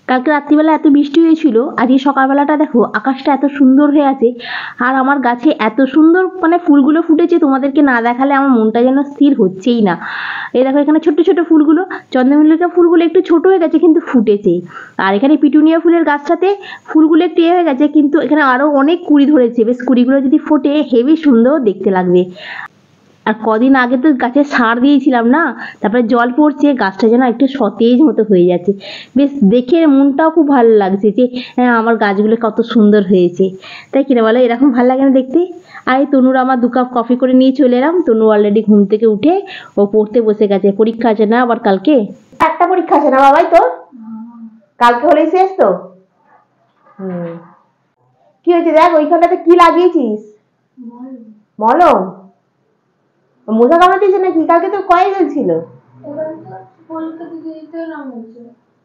কালকে রাত্রিবেলা এত বৃষ্টি হয়েছিল, আজকে সকালবেলাটা দেখো আকাশটা এত সুন্দর হয়ে আছে। আর আমার গাছে এত সুন্দর মানে ফুলগুলো ফুটেছে, তোমাদেরকে না দেখালে আমার মনটা যেন স্থির হচ্ছেই না। এই দেখো এখানে ছোট্ট ছোট্ট ফুলগুলো, চন্দ্রমল্লিকা ফুলগুলো একটু ছোট হয়ে গেছে কিন্তু ফুটেছে। আর এখানে পিটুনিয়া ফুলের গাছটাতে ফুলগুলো একটু হয়ে গেছে, কিন্তু এখানে আরো অনেক কুড়ি ধরেছে। বেশ কুড়িগুলো যদি ফোটে হেবি সুন্দর দেখতে লাগবে। আর কদিন আগে তো গাছে সার দিয়েছিলাম না, তারপরে জল পড়ছে, গাছটা যেন একটু সতেজ মতো হয়ে যাচ্ছে। বেশ দেখে মনটাও খুব ভালো লাগছে যে হ্যাঁ আমার গাছগুলো কত সুন্দর হয়েছে, তাই কিনা বলো? এরকম ভালো লাগে না দেখতে? আর এই তনুর আমার 2 কাপ কফি করে নিয়ে চলে এলাম। তনু অলরেডি ঘুম থেকে উঠে ও পড়তে বসে গেছে। পরীক্ষা আছে না আবার কালকে? একটা পরীক্ষা আছে না বাবাই তোর? কালকে হলেই শেষ তো। কি হয়েছে দেখ, ওইখানটাতে কি লাগিয়েছিস? মলম? মশা কামড়াতেছে নাকি? কালকে তো কয়েকজন ছিল।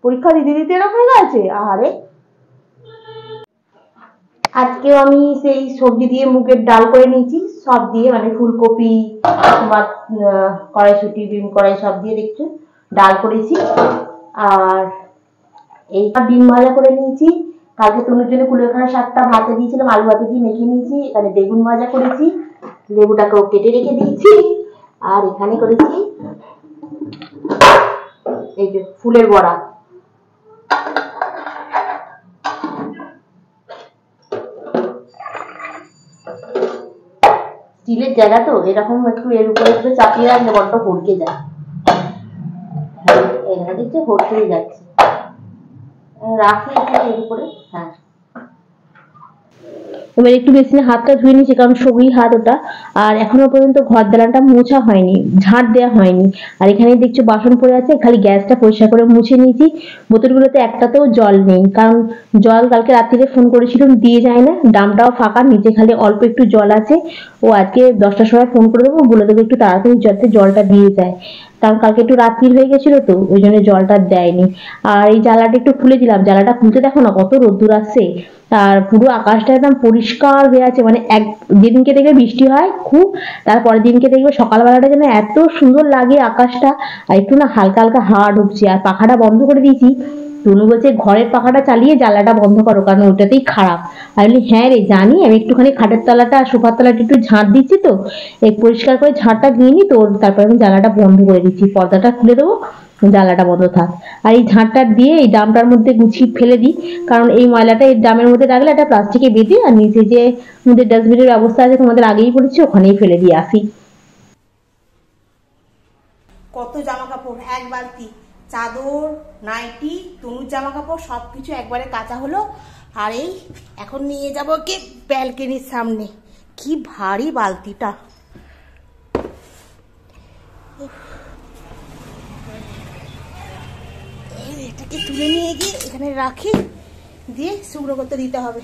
পরীক্ষা দিতে দিতে এরকম হয়ে গেছে। আরে আজকেও আমি সেই সবজি দিয়ে মুগের ডাল করে নিয়েছি, সব দিয়ে মানে ফুলকপি, তোমার কড়াইশুঁটি, বিন কড়াই সব দিয়ে দেখছো ডাল করেছি। আর এই ডিম ভাজা করে নিয়েছি। কালকে তনুর জন্য কুলেখাড়া শাকটা ভাতে দিয়েছিলাম, আলু ভাতে দিয়ে মেখে নিয়েছি। এখানে বেগুন ভাজা করেছি, লেবুটাকেও কেটে রেখে দিয়েছি। আর এখানে করেছি এই যে ফুলের বড়া। স্টিলের জায়গা তো এরকম একটু এর উপরে একটু চাপিয়ে রাখলে বড্ড হড়কে যায়। এখানে দেখছি হড়কেই যাচ্ছে, রাখি এখানে এর উপরে। হ্যাঁ, এবার একটু বেশি হাতটা ধুয়ে নিয়েছি, কারণ সবই হাত ওটা। আর এখনো পর্যন্ত ঘর দালানটা মোছা হয়নি, ঝাঁট দেওয়া হয়নি। আর এখানে দেখছো বাসন পড়ে আছে, খালি গ্যাসটা পরিষ্কার করে মুছে নিয়েছি। বোতলগুলোতে একটাতেও জল নেই, কারণ জল কালকে রাত্রিরে ফোন করেছিলাম দিয়ে যায় না, ড্রামটাও ফাঁকা, নিচে খালি অল্প একটু জল আছে। ও আজকে 10টার সময় ফোন করে দেবো, বলে দেবো একটু তাড়াতাড়ি যাতে জলটা দিয়ে যায়, কারণ কালকে একটু রাত্রি হয়ে গেছিল তো ওই জন্য জলটা দেয়নি। আর এই জানলাটা একটু খুলে দিলাম, জানলাটা খুলতে দেখো না কত রোদ্দুর আসছে। আর পুরো আকাশটা একদম পরিষ্কার হয়ে আছে, মানে যেদিনকে দেখবে বৃষ্টি হয় খুব, তারপরের দিনকে দেখবে সকালবেলাটা যেন এত সুন্দর লাগে আকাশটা। আর একটু না হালকা হালকা হাওয়া ঢুকছে। আর পাখাটা বন্ধ করে দিয়েছি। তনু বলছে ঘরের পাখাটা চালিয়ে জানলাটা বন্ধ করো, কারণ ওইটাতেই খারাপ। আমি বলি হ্যাঁ রে জানি, আমি একটুখানি খাটের তলাটা আর সোফার তলাটা একটু ঝাঁট দিচ্ছি তো, এই পরিষ্কার করে ঝাঁটটা দিয়ে নি তো, তারপরে আমি জানলাটা বন্ধ করে দিচ্ছি, পর্দাটা খুলে দেবো, জানলাটা বন্ধ থাক। আর এই ঝাঁটটা দিয়ে এই ড্রামটার মধ্যে গুছিয়ে ফেলে দিই, কারণ এই ময়লাটা এই ড্রামের মধ্যে রাখলে একটা প্লাস্টিকে বেঁধে, আর নিচে যে আমাদের ডাস্টবিনের ব্যবস্থা আছে তোমাদের আগেই বলেছি, ওখানেই ফেলে দিয়ে আসি। কত জামা কাপড়, এক বালতি চাদর, নাইটি, তনুর জামা কাপড় সবকিছু একবারে কাঁচা হলো। আর এই এখন নিয়ে যাবো কি ব্যালকনির সামনে। কি ভারী বালতিটা, এটাকে তুলে নিয়ে গিয়ে এখানে রাখি, দিয়ে শুকনো করতে দিতে হবে।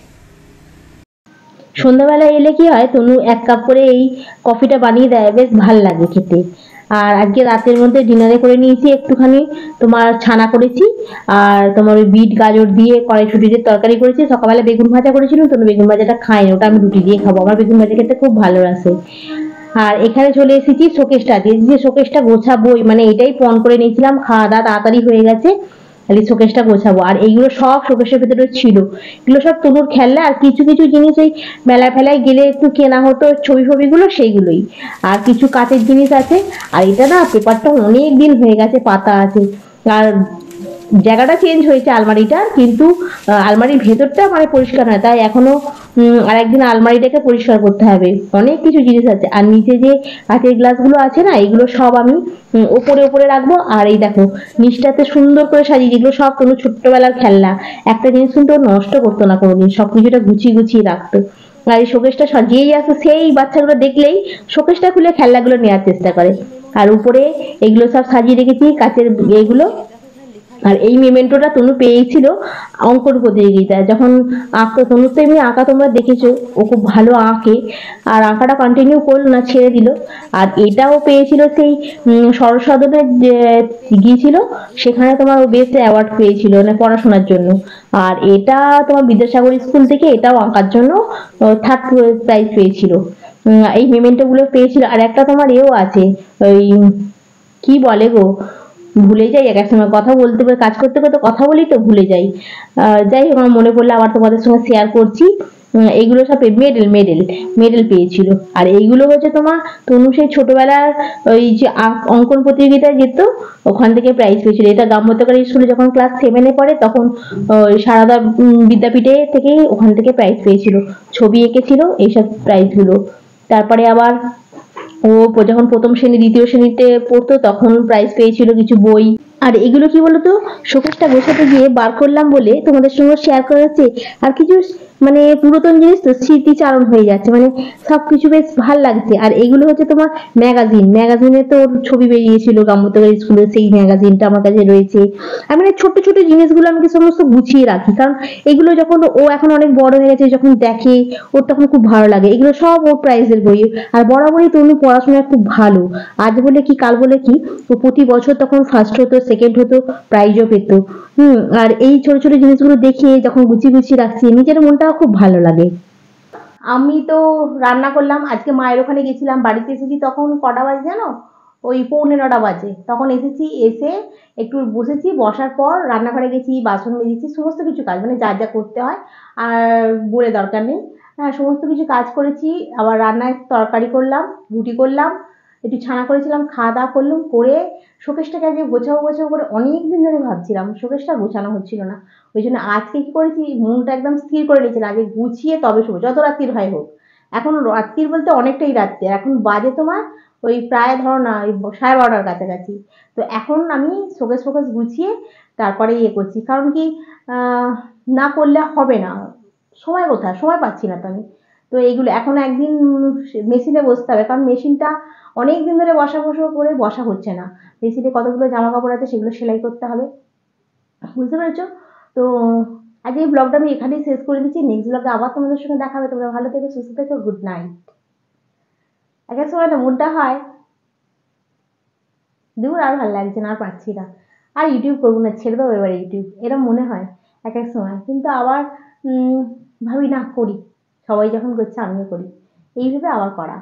সন্ধ্যাবেলা এলে কি হয়, তনু 1 কাপ করে এই কফিটা বানিয়ে দেয়, বেশ ভাল লাগে খেতে। আর আজকে রাতের মধ্যে ডিনারে করে নিয়েছি একটুখানি তোমার ছানা করেছি, আর তোমার ওই বিট গাজর দিয়ে কড়াইশুঁটির তরকারি করেছি। সকালবেলা বেগুন ভাজা করেছিল, তনু বেগুন ভাজাটা খায়নি, ওটা আমি রুটি দিয়ে খাবো, আমার বেগুন ভাজা খেতে খুব ভালো লাগে। আর এখানে চলে এসেছি শোকেসটা দিয়ে, যে শোকেসটা গোছাবোই, মানে এটাই পণ করে নিয়েছিলাম, খাওয়া দাওয়া তাড়াতাড়ি হয়ে গেছে, খালি শোকেসটা গোছাবো। আর এইগুলো সব শোকেসের ভেতরে ছিল, এগুলো সব তনুর খেলনা। আর কিছু কিছু জিনিস ওই মেলা ফেলায় গেলে একটু কেনা হতো, ছবি ফবিগুলো সেইগুলোই। আর কিছু কাঁচের জিনিস আছে। আর এটা না পেপারটা অনেক দিন হয়ে গেছে, পাতা আছে। আর জায়গাটা চেঞ্জ হয়েছে আলমারিটার, কিন্তু আলমারির ভেতরটা মানে পরিষ্কার নয়, তাই এখনো আর একদিন আলমারিটাকে পরিষ্কার করতে হবে। অনেক কিছু জিনিস আছে। আর নিচে যে কাঁচের গ্লাসগুলো আছে না, এগুলো সব আমি ওপরে ওপরে রাখবো। আর এই দেখো নিচটাতে সুন্দর করে সাজিয়ে, যেগুলো সব কোনো ছোট্টবেলার খেলনা, একটা জিনিস কিন্তু নষ্ট করতো না কোনোদিন, সবকিছুটা গুছিয়ে গুছিয়ে রাখতো। আর এই শোকেসটা সাজিয়েই আসে, সেই বাচ্চাগুলো দেখলেই শোকেসটা খুলে খেলনাগুলো নেওয়ার চেষ্টা করে। আর উপরে এগুলো সব সাজিয়ে রেখেছি কাচের এগুলো। আর এই মেমেন্টোটা তনু পেয়েছিল অঙ্কন প্রতিযোগিতায়, যখন আঁকতো। তনু তো এমনি আঁকা তোমরা দেখেছো, ও খুব ভালো আঁকে। আর আঁকাটা কন্টিনিউ করলো না, ছেড়ে দিল। আর এটাও পেয়েছিল সেই সরস্বতী সদনে গিয়েছিল, সেখানে তোমার ও বেস্ট অ্যাওয়ার্ড পেয়েছিল মানে পড়াশোনার জন্য। আর এটা তোমার বিদ্যাসাগর স্কুল থেকে এটাও আঁকার জন্য 3rd প্রাইজ পেয়েছিল। এই মেমেন্টো গুলো পেয়েছিল। আর একটা তোমার এও আছে, ওই কি বলে গো, ভুলে যাই, এক এক সময় কথা বলতে কাজ করতে করতে কথা বলি তো ভুলে যাই। যাই হোক, আমার মনে পড়লে আবার তোমাদের সঙ্গে শেয়ার করছি। এইগুলো সব মেডেল মেডেল মেডেল পেয়েছিল। আর এইগুলো হচ্ছে তোমার তনু সেই ছোটবেলার ওই যে অঙ্কন প্রতিযোগিতায় যেত, ওখান থেকে প্রাইজ পেয়েছিল। এটা গ্রাম্যতকারী স্কুলে যখন ক্লাস 7-এ পড়ে তখন সারদা বিদ্যাপীঠে থেকে ওখান থেকে প্রাইজ পেয়েছিল, ছবি এঁকেছিল এইসব প্রাইজগুলো। তারপরে আবার ও যখন প্রথম শ্রেণী দ্বিতীয় শ্রেণীতে পড়তো তখন প্রাইজ পেয়েছিল কিছু বই। আর এগুলো কি বলতো, শোকেসটা গোছাতে গিয়ে বার করলাম বলে তোমাদের সঙ্গে শেয়ার করা হচ্ছে। আর কিছু মানে পুরাতন জিনিস তো স্মৃতিচারণ হয়ে যাচ্ছে, মানে সবকিছু বেশ ভাল লাগছে। আর এগুলো হচ্ছে তোমার ম্যাগাজিনে তো ওর ছবি বেরিয়েছিল গ্রাম্যতকারী স্কুলে, সেই ম্যাগাজিনটা আমার কাছে রয়েছে। আমি মানে ছোট ছোট জিনিসগুলো আমি সমস্ত গুছিয়ে রাখি, কারণ এগুলো যখন ও এখন অনেক বড় হয়ে গেছে, যখন দেখে ওর তখন খুব ভালো লাগে। এগুলো সব ওর প্রাইজের বই। আর বরাবরই তনু পড়াশোনায় খুব ভালো, আজ বলে কি কাল বলে কি, ও প্রতি বছর তখন ফার্স্ট হতো, সেকেন্ড হতো, প্রাইজও পেতো। আর এই ছোট ছোট জিনিসগুলো দেখে যখন গুছিয়ে গুছিয়ে রাখছি, নিজের মনটাও খুব ভালো লাগে। আমি তো রান্না করলাম আজকে, মায়ের ওখানে গেছিলাম, বাড়িতে এসেছি তখন কটা বাজে জানো, ওই 9:45 বাজে। তখন এসেছি, এসে একটু বসেছি, বসার পর রান্নাঘরে গেছি, বাসন মেজেছি, সমস্ত কিছু কাজ মানে যা যা করতে হয়, আর বলে দরকার নেই। হ্যাঁ, সমস্ত কিছু কাজ করেছি। আবার রান্নায় তরকারি করলাম, রুটি করলাম, একটু ছানা করেছিলাম, খাওয়া দাওয়া করলাম, করে শোকেসটাকে আজকে গোছাবো গোছাবো করে অনেক দিন ধরে ভাবছিলাম, শোকেসটা গোছানো হচ্ছিল না। ওই জন্য আজকে কি করেছি, মনটা একদম স্থির করে নিয়েছিলাম আগে গুছিয়ে তবে শোবো, যত রাত্রির হয় হোক। এখন রাত্রির বলতে অনেকটাই রাত্রি, এখন বাজে তোমার ওই প্রায় ধরো না ওই 12:30 কাছাকাছি। তো এখন আমি শোকেস ফোকেস গুছিয়ে তারপরে ইয়ে করছি, কারণ কি আহ, না করলে হবে না, সময় কোথায়, সময় পাচ্ছি না তো আমি। তো এইগুলো এখন একদিন মেশিনে বসতে হবে, কারণ মেশিনটা অনেক দিন ধরে বসা বসা করে বসা হচ্ছে না। মেশিনে কতগুলো জামা কাপড় আছে, সেগুলো সেলাই করতে হবে, বুঝতে পেরেছো? তো আজ এই ব্লগটা আমি এখানেই শেষ করে দিচ্ছি, নেক্সট ব্লগে আবার তোমাদের সঙ্গে দেখা হবে। তোমরা ভালো থেকো, সুস্থ থেকো, গুড নাইট। এক এক সময় না মনটা হয় দূর, আর ভালো লাগছে না, আর পারছি না, আর ইউটিউব করবো না, ছেড়ে দেবো এবার ইউটিউব, এরকম মনে হয় এক এক সময়। কিন্তু আবার ভাবি না, করি, সবাই যখন করছে আমিও করি, এইভাবে আবার করা।